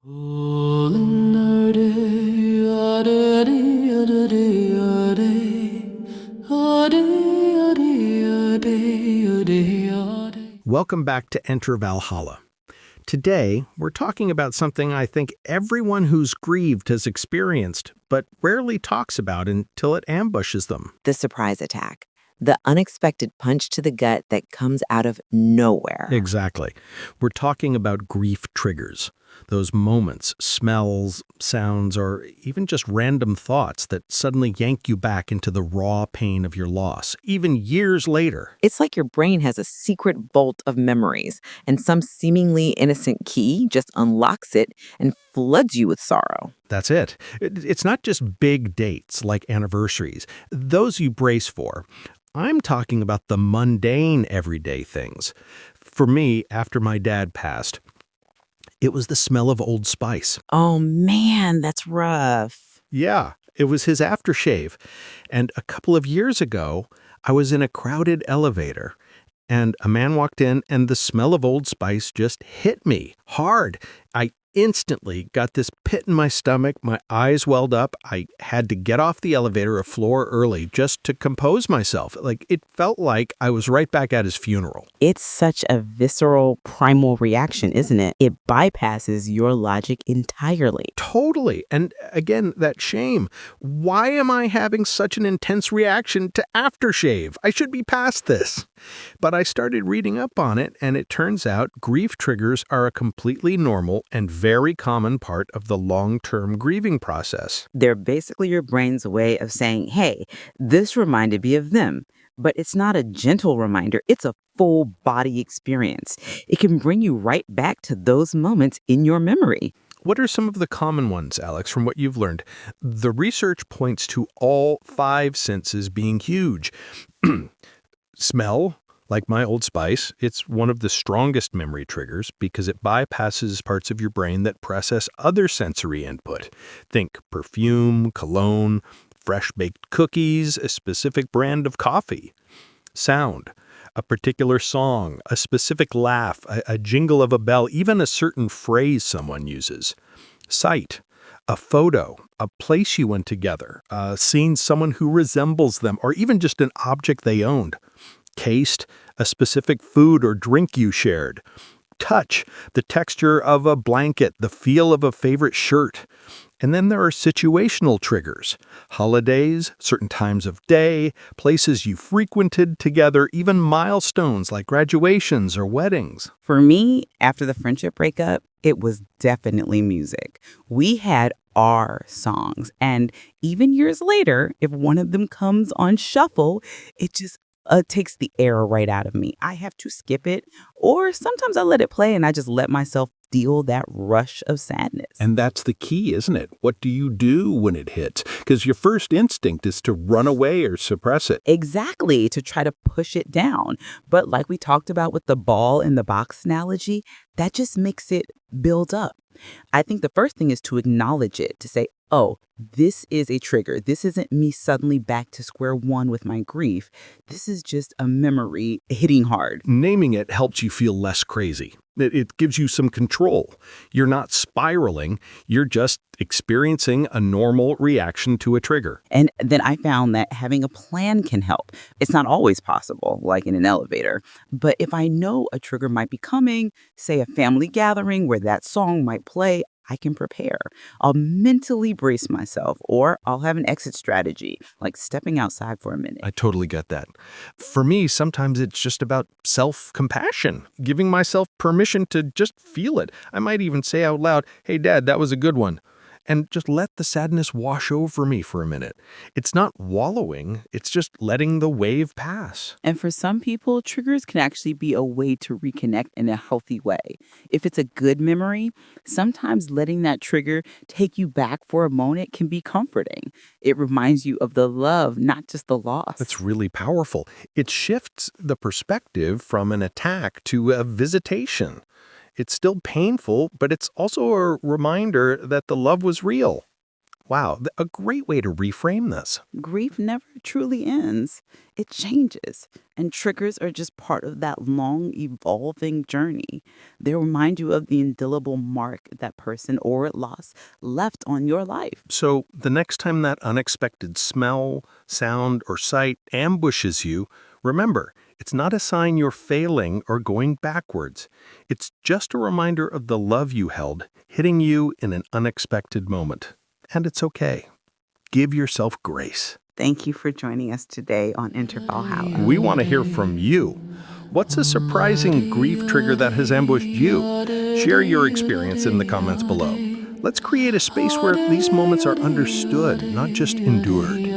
Welcome back to Enter Valhalla. Today, we're talking about something I think everyone who's grieved has experienced, but rarely talks about until it ambushes them. The surprise attack, the unexpected punch to the gut that comes out of nowhere. Exactly. We're talking about grief triggers. Those moments, smells, sounds, or even just random thoughts that suddenly yank you back into the raw pain of your loss, even years later. It's like your brain has a secret vault of memories, and some seemingly innocent key just unlocks it and floods you with sorrow. That's it. It's not just big dates like anniversaries. Those you brace for. I'm talking about the mundane everyday things. For me, after my dad passed, it was the smell of Old Spice. Oh man, that's rough. Yeah, it was his aftershave. And a couple of years ago, I was in a crowded elevator, and a man walked in, and the smell of Old Spice just hit me hard. I instantly got this pit in my stomach. My eyes welled up. I had to get off the elevator a floor early just to compose myself. It felt like I was right back at his funeral. It's such a visceral, primal reaction, isn't it? It bypasses your logic entirely. Totally. And again, that shame. Why am I having such an intense reaction to aftershave? I should be past this. But I started reading up on it, and it turns out grief triggers are a completely normal and very common part of the long-term grieving process. They're basically your brain's way of saying, hey, this reminded me of them. But it's not a gentle reminder, it's a full body experience. It can bring you right back to those moments in your memory. What are some of the common ones, Alex, from what you've learned? The research points to all five senses being huge. Smell, like my Old Spice, it's one of the strongest memory triggers because it bypasses parts of your brain that process other sensory input. Think perfume, cologne, fresh-baked cookies, a specific brand of coffee. Sound, a particular song, a specific laugh, a jingle of a bell, even a certain phrase someone uses. Sight, a photo, a place you went together, seeing someone who resembles them, or even just an object they owned. Taste, a specific food or drink you shared. Touch, the texture of a blanket, the feel of a favorite shirt. And then there are situational triggers. Holidays, certain times of day, places you frequented together, even milestones like graduations or weddings. For me, after the friendship breakup, it was definitely music. We had our songs. And even years later, if one of them comes on shuffle, it just takes the air right out of me. I have to skip it, or sometimes I let it play and I just let myself feel that rush of sadness. And that's the key, isn't it? What do you do when it hits? Because your first instinct is to run away or suppress it. Exactly, to try to push it down. But like we talked about with the ball in the box analogy, that just makes it build up. I think the first thing is to acknowledge it, to say, oh, this is a trigger. This isn't me suddenly back to square one with my grief. This is just a memory hitting hard. Naming it helps you feel less crazy. It gives you some control. You're not spiraling. You're just experiencing a normal reaction to a trigger. And then I found that having a plan can help. It's not always possible, like in an elevator. But if I know a trigger might be coming, say a family gathering where that song might play, I can prepare. I'll mentally brace myself, or I'll have an exit strategy, like stepping outside for a minute. I totally get that. For me, sometimes it's just about self-compassion, giving myself permission to just feel it. I might even say out loud, hey, Dad, that was a good one. And just let the sadness wash over me for a minute. It's not wallowing, it's just letting the wave pass. And for some people, triggers can actually be a way to reconnect in a healthy way. If it's a good memory, sometimes letting that trigger take you back for a moment can be comforting. It reminds you of the love, not just the loss. That's really powerful. It shifts the perspective from an attack to a visitation. It's still painful, but it's also a reminder that the love was real. Wow, a great way to reframe this. Grief never truly ends. It changes, and triggers are just part of that long, evolving journey. They remind you of the indelible mark that person or loss left on your life. So the next time that unexpected smell, sound, or sight ambushes you, remember, it's not a sign you're failing or going backwards. It's just a reminder of the love you held, hitting you in an unexpected moment. And it's okay. Give yourself grace. Thank you for joining us today on Enter Valhalla. We want to hear from you. What's a surprising grief trigger that has ambushed you? Share your experience in the comments below. Let's create a space where these moments are understood, not just endured.